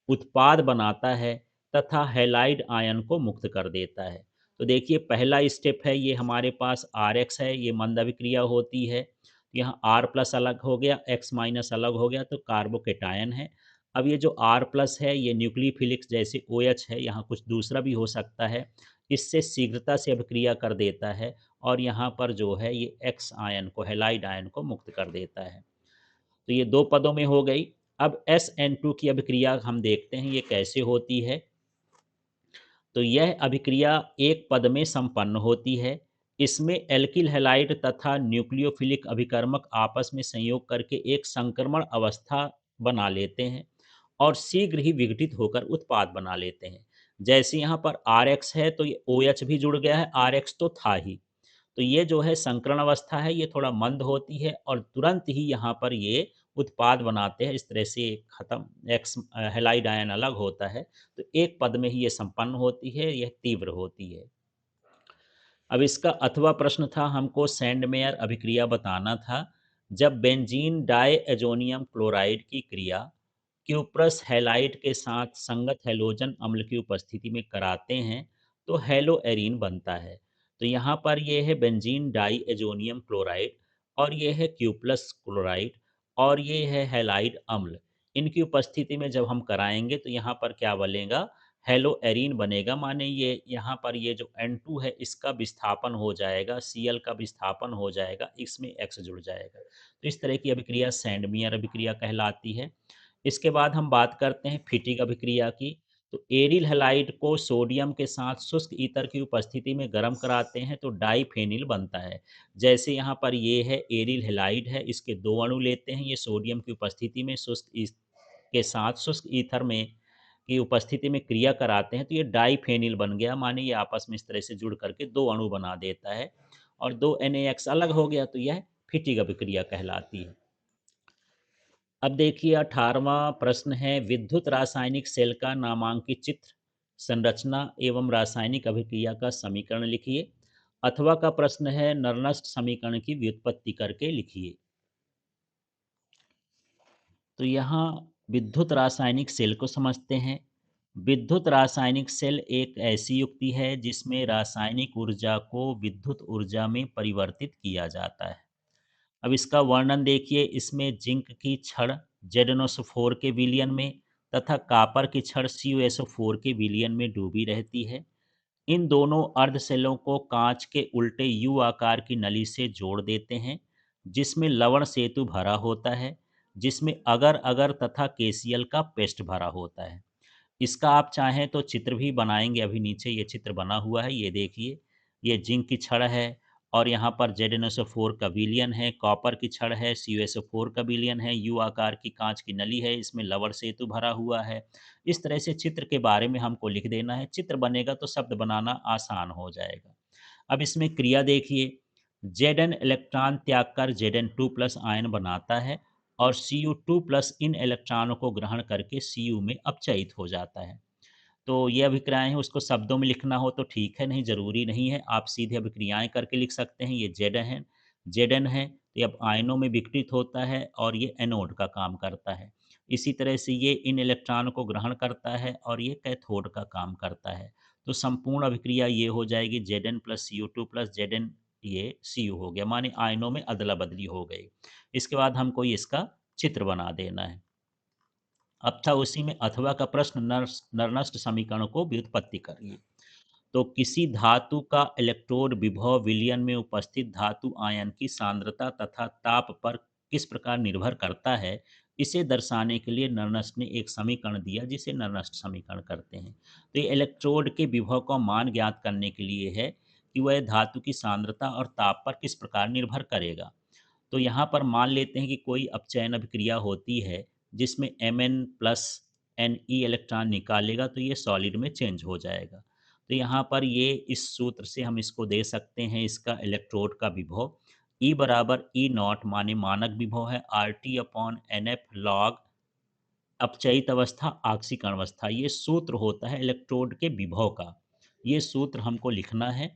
उत्पाद बनाता है तथा हैलाइड आयन को मुक्त कर देता है। तो देखिए पहला स्टेप है, ये हमारे पास आर एक्स है, ये मंद अभिक्रिया होती है। यहाँ आर प्लस अलग हो गया, एक्स माइनस अलग हो गया, तो कार्बोकेटायन है। अब ये जो आर प्लस है ये न्यूक्लियोफिलिक्स जैसे ओ एच है, यहाँ कुछ दूसरा भी हो सकता है, इससे शीघ्रता से अभिक्रिया कर देता है और यहाँ पर जो है ये एक्स आयन को, हेलाइड आयन को मुक्त कर देता है। तो ये 2 पदों में हो गई। अब SN2 की अभिक्रिया हम देखते हैं ये कैसे होती है। तो यह अभिक्रिया एक पद में संपन्न होती है। इसमें एल्किल हैलाइड तथा न्यूक्लियोफिलिक अभिकर्मक आपस में संयोग करके एक संक्रमण अवस्था बना लेते हैं और शीघ्र ही विघटित होकर उत्पाद बना लेते हैं। जैसे यहाँ पर आर एक्स है तो ये ओ एच भी जुड़ गया है, आर एक्स तो था ही। तो ये जो है संकरण अवस्था है, ये थोड़ा मंद होती है और तुरंत ही यहाँ पर ये उत्पाद बनाते हैं। इस तरह से खत्म, एक्स हेलाइड आयन अलग होता है, तो एक पद में ही ये संपन्न होती है, यह तीव्र होती है। अब इसका अथवा प्रश्न था, हमको सैंडमेयर अभिक्रिया बताना था। जब बेंजीन डाई एजोनियम क्लोराइड की क्रिया क्यूप्रस हैलाइड के साथ संगत हैलोजन अम्ल की उपस्थिति में कराते हैं तो हैलोएरीन बनता है। तो यहाँ पर ये है बेंजीन डाई एजोनियम क्लोराइड और ये है क्यूप्लस क्लोराइड और ये है हैलाइड अम्ल। इनकी उपस्थिति में जब हम कराएंगे तो यहाँ पर क्या बनेगा, हेलोएरीन बनेगा। माने ये यहाँ पर ये जो N2 है इसका विस्थापन हो जाएगा, Cl का विस्थापन हो जाएगा, इसमें X जुड़ जाएगा। तो इस तरह की अभिक्रिया सैंडमियर अभिक्रिया कहलाती है। इसके बाद हम बात करते हैं फिटिग अभिक्रिया की। तो एरिल हैलाइड को सोडियम के साथ शुष्क ईथर की उपस्थिति में गर्म कराते हैं तो डाईफेनिल बनता है। जैसे यहाँ पर ये है एरिल हैलाइड है, इसके 2 अणु लेते हैं, ये सोडियम की उपस्थिति में के साथ शुष्क ईथर में की उपस्थिति में क्रिया कराते हैं तो ये डाईफेनिल बन गया। माने ये आपस में इस तरह से जुड़ करके 2 अणु बना देता है और 2 NaX अलग हो गया, तो यह फिटिग अभिक्रिया कहलाती है। अब देखिए 18वां प्रश्न है, विद्युत रासायनिक सेल का नामांकित चित्र, संरचना एवं रासायनिक अभिक्रिया का समीकरण लिखिए। अथवा का प्रश्न है, नरनस्ट समीकरण की व्युत्पत्ति करके लिखिए। तो यहाँ विद्युत रासायनिक सेल को समझते हैं। विद्युत रासायनिक सेल एक ऐसी युक्ति है जिसमें रासायनिक ऊर्जा को विद्युत ऊर्जा में परिवर्तित किया जाता है। अब इसका वर्णन देखिए, इसमें जिंक की छड़ ZnO4 के विलयन में तथा कापर की छड़ CuSO4 के विलयन में डूबी रहती है। इन दोनों अर्ध सेलों को कांच के उल्टे यू आकार की नली से जोड़ देते हैं जिसमें लवण सेतु भरा होता है, जिसमें अगर अगर तथा केसीएल का पेस्ट भरा होता है। इसका आप चाहें तो चित्र भी बनाएंगे, अभी नीचे ये चित्र बना हुआ है, ये देखिए, ये जिंक की छड़ है और यहाँ पर ZnSO4 का विलयन है, कॉपर की छड़ है, CuSO4 का विलयन है, यू आकार की कांच की नली है, इसमें लवण सेतु भरा हुआ है। इस तरह से चित्र के बारे में हमको लिख देना है। चित्र बनेगा तो शब्द बनाना आसान हो जाएगा। अब इसमें क्रिया देखिए, Zn इलेक्ट्रॉन त्याग कर Zn2+ आयन बनाता है और Cu2+ इन इलेक्ट्रॉनों को ग्रहण करके Cu में अपचयित हो जाता है। तो ये अभिक्रियाएँ हैं, उसको शब्दों में लिखना हो तो ठीक है, नहीं ज़रूरी नहीं है। आप सीधे अभिक्रियाएँ करके लिख सकते हैं। ये Zn है, तो ये अब आयनों में विघटित होता है और ये एनोड का काम करता है। इसी तरह से ये इन इलेक्ट्रॉनों को ग्रहण करता है और ये कैथोड का काम करता है। तो संपूर्ण अभिक्रिया ये हो जाएगी Zn plus Cu2 plus Zn, ये Cu हो गया, माने आयनों में अदला-बदली हो गई। इसके बाद हमको इसका चित्र बना देना है। अब था उसी में अथवा का प्रश्न, नर-नष्ट समीकरण को व्युत्पत्ति करिए। तो किसी धातु का इलेक्ट्रोड विभव विलयन में उपस्थित धातु आयन की सांद्रता तथा ताप पर किस प्रकार निर्भर करता है, इसे दर्शाने के लिए नरनस्ट ने एक समीकरण दिया जिसे नरनस्ट समीकरण करते हैं। तो ये इलेक्ट्रोड के विभव का मान ज्ञात करने के लिए है कि वह धातु की सांद्रता और ताप पर किस प्रकार निर्भर करेगा। तो यहाँ पर मान लेते हैं कि कोई अपचयन अभिक्रिया होती है जिसमें Mn प्लस Ne इलेक्ट्रॉन निकालेगा तो ये सॉलिड में चेंज हो जाएगा। तो यहाँ पर ये इस सूत्र से हम इसको दे सकते हैं, इसका इलेक्ट्रोड का विभव E बराबर E नॉट, माने मानक विभव है, RT अपॉन NF लॉग अपचयित अवस्था ऑक्सीकरण अवस्था। ये सूत्र होता है इलेक्ट्रोड के विभव का। ये सूत्र हमको लिखना है।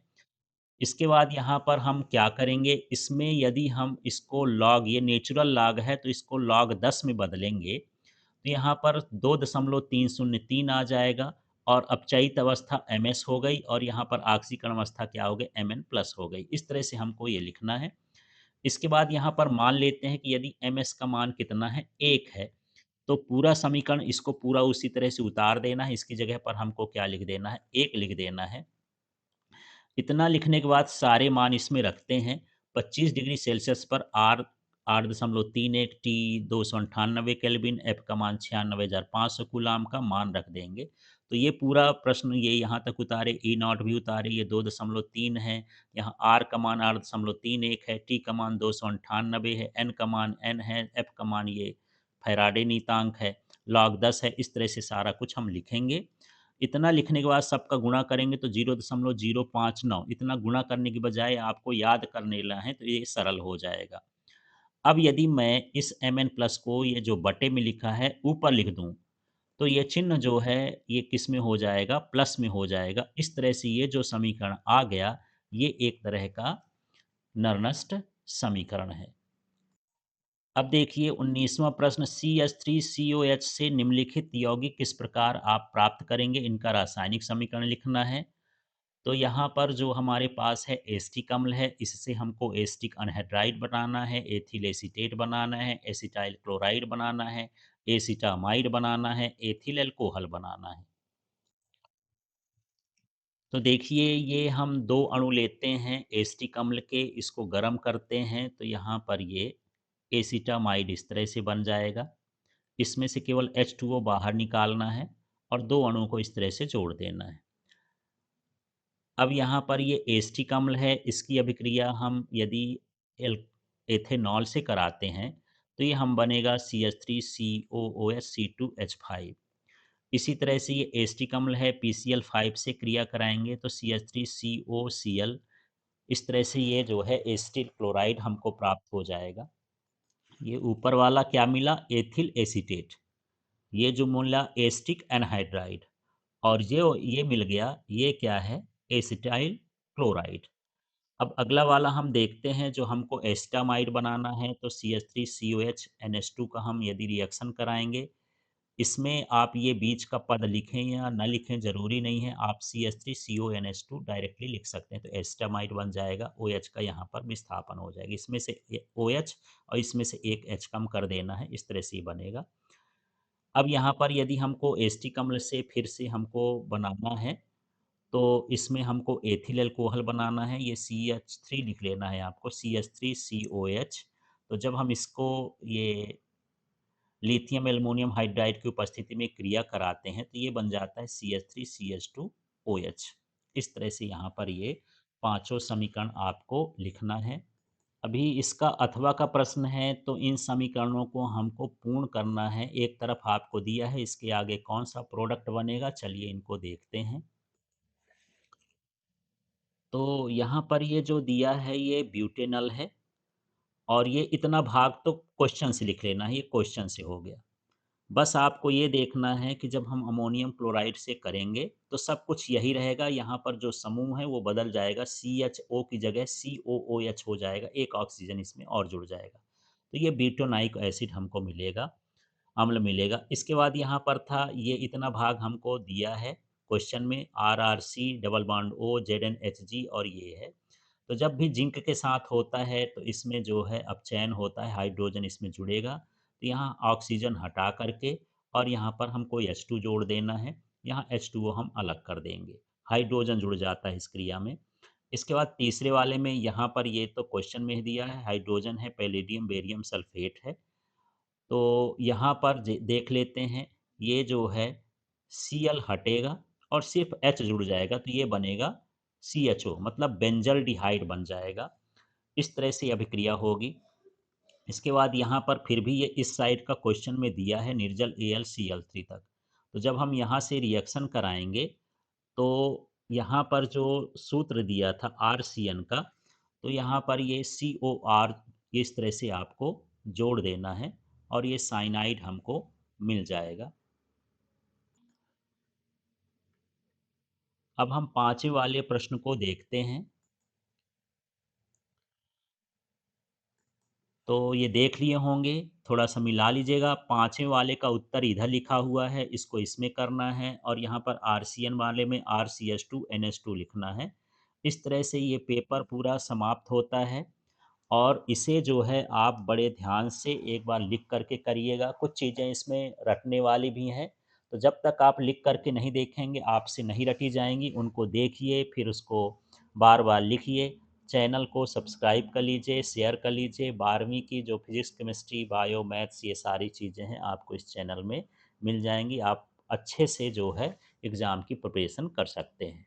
इसके बाद यहाँ पर हम क्या करेंगे, इसमें यदि हम इसको लॉग, ये नेचुरल लॉग है तो इसको लॉग 10 में बदलेंगे तो यहाँ पर 2.303 आ जाएगा और अपचयित अवस्था MS हो गई और यहाँ पर ऑक्सीकरण अवस्था क्या हो गई, Mn प्लस हो गई। इस तरह से हमको ये लिखना है। इसके बाद यहाँ पर मान लेते हैं कि यदि MS का मान कितना है, 1 है, तो पूरा समीकरण इसको पूरा उसी तरह से उतार देना है। इसकी जगह पर हमको क्या लिख देना है, 1 लिख देना है। इतना लिखने के बाद सारे मान इसमें रखते हैं। 25 डिग्री सेल्सियस पर आर 8.31 टी 298 केल्विन, एफ का मान 96,500 कूलाम का मान रख देंगे। तो ये पूरा प्रश्न ये यहाँ तक उतारे, ई नॉट भी उतारे, ये 2.3 है, यहाँ आर का मान 8.31 है, टी का मान 298 है, एन का मान एन है, एफ का मान ये फैराडे नीतांक है, लॉग 10 है। इस तरह से सारा कुछ हम लिखेंगे। इतना लिखने के बाद सबका गुणा करेंगे तो 0.059, इतना गुणा करने की बजाय आपको याद करने लेना है तो ये सरल हो जाएगा। अब यदि मैं इस Mn प्लस को ये जो बटे में लिखा है ऊपर लिख दूं तो ये चिन्ह जो है ये किस में हो जाएगा, प्लस में हो जाएगा। इस तरह से ये जो समीकरण आ गया ये एक तरह का नरनस्ट समीकरण है। अब देखिए 19वां प्रश्न, CH3COH से निम्नलिखित यौगिक किस प्रकार आप प्राप्त करेंगे, इनका रासायनिक समीकरण लिखना है। तो यहाँ पर जो हमारे पास है एस्टिक अम्ल है, इससे हमको एस्टिक अनहाइड्राइड बनाना है, एथिल एसीटेट बनाना है, एसिटाइल क्लोराइड बनाना है, एसिटामाइड बनाना है, एथिल अल्कोहल बनाना है। तो देखिए ये हम 2 अणु लेते हैं एस्टिक अम्ल के, इसको गर्म करते हैं तो यहाँ पर ये एसिटामाइड इस तरह से बन जाएगा। इसमें से केवल H2O बाहर निकालना है और 2 अणुओं को इस तरह से जोड़ देना है। अब यहाँ पर ये एस्टिक अम्ल है, इसकी अभिक्रिया हम यदि एल एथेनॉल से कराते हैं तो ये हम बनेगा CH3COOH C2H5। इसी तरह से ये एस्टिक अम्ल है, PCl5 से क्रिया कराएंगे तो CH3COCl। इस तरह से ये जो है एसिटिल क्लोराइड हमको प्राप्त हो जाएगा। ये ऊपर वाला क्या मिला, एथिल एसीटेट, ये जो मिला एस्टिक एनहाइड्राइड, और ये मिल गया, ये क्या है, एसिटाइल क्लोराइड। अब अगला वाला हम देखते हैं, जो हमको एस्टामाइड बनाना है तो CH3COH NH2 का हम यदि रिएक्शन कराएंगे, इसमें आप ये बीच का पद लिखें या न लिखें ज़रूरी नहीं है, आप CH3CONH2 डायरेक्टली लिख सकते हैं। तो एस्टामाइड बन जाएगा, OH का यहाँ पर विस्थापन हो जाएगा, इसमें से OH और इसमें से एक H कम कर देना है, इस तरह से ही बनेगा। अब यहाँ पर यदि हमको एस्टिक अम्ल से फिर से हमको बनाना है तो इसमें हमको एथिल अल्कोहल बनाना है, ये CH3 लिख लेना है आपको, CH3COH। तो जब हम इसको ये लिथियम एल्युमिनियम हाइड्राइड की उपस्थिति में क्रिया कराते हैं तो ये बन जाता है CH3CH2OH। इस तरह से यहाँ पर ये पाँचों समीकरण आपको लिखना है। अभी इसका अथवा का प्रश्न है, तो इन समीकरणों को हमको पूर्ण करना है। एक तरफ आपको दिया है, इसके आगे कौन-सा प्रोडक्ट बनेगा, चलिए इनको देखते हैं। तो यहाँ पर ये जो दिया है, ये ब्यूटेनॉल है और ये इतना भाग तो क्वेश्चन से लिख लेना है, ये क्वेश्चन से हो गया। बस आपको ये देखना है कि जब हम अमोनियम क्लोराइड से करेंगे, तो सब कुछ यही रहेगा। यहाँ पर जो समूह है, वो बदल जाएगा, CHO की जगह COOH हो जाएगा, एक ऑक्सीजन इसमें और जुड़ जाएगा। तो ये ब्यूटानोइक एसिड हमको मिलेगा, अम्ल मिलेगा। इसके बाद यहाँ पर था, ये इतना भाग हमको दिया है क्वेश्चन में, RRC, double bond O, ZnHG और ये है। तो जब भी जिंक के साथ होता है, तो इसमें जो है अपचयन होता है, हाइड्रोजन इसमें जुड़ेगा। तो यहाँ ऑक्सीजन हटा करके और यहाँ पर हमको H2 जोड़ देना है। यहाँ H2O हम अलग कर देंगे, हाइड्रोजन जुड़ जाता है इस क्रिया में। इसके बाद तीसरे वाले में यहाँ पर ये तो क्वेश्चन में ही दिया है, हाइड्रोजन है, पैलेडियम बेरियम सल्फेट है। तो यहाँ पर देख लेते हैं, ये जो है Cl हटेगा और सिर्फ H जुड़ जाएगा, तो ये बनेगा CHO, मतलब बेंजल्डिहाइड बन जाएगा। इस तरह से अभिक्रिया होगी। इसके बाद यहाँ पर फिर भी ये इस साइड का क्वेश्चन में दिया है निर्जल AlCl3 तक। तो जब हम यहाँ से रिएक्शन कराएंगे, तो यहाँ पर जो सूत्र दिया था RCN का, तो यहाँ पर ये COR इस तरह से आपको जोड़ देना है और ये साइनाइड हमको मिल जाएगा। अब हम पाँचवें वाले प्रश्न को देखते हैं। तो ये देख लिए होंगे, थोड़ा-सा मिला लीजिएगा। पाँचवें वाले का उत्तर इधर लिखा हुआ है, इसको इसमें करना है और यहाँ पर RCN वाले में RCH2 NH2 लिखना है। इस तरह से ये पेपर पूरा समाप्त होता है और इसे जो है आप बड़े ध्यान से एक बार लिख कर के करिएगा। कुछ चीज़ें इसमें रटने वाली भी हैं, तो जब तक आप लिख कर के नहीं देखेंगे, आपसे नहीं रटी जाएँगी। उनको देखिए, फिर उसको बार-बार लिखिए। चैनल को सब्सक्राइब कर लीजिए, शेयर कर लीजिए। 12वीं की जो फिज़िक्स, केमिस्ट्री, बायो, मैथ्स ये सारी चीज़ें हैं, आपको इस चैनल में मिल जाएँगी। आप अच्छे से जो है एग्ज़ाम की प्रिपरेशन कर सकते हैं।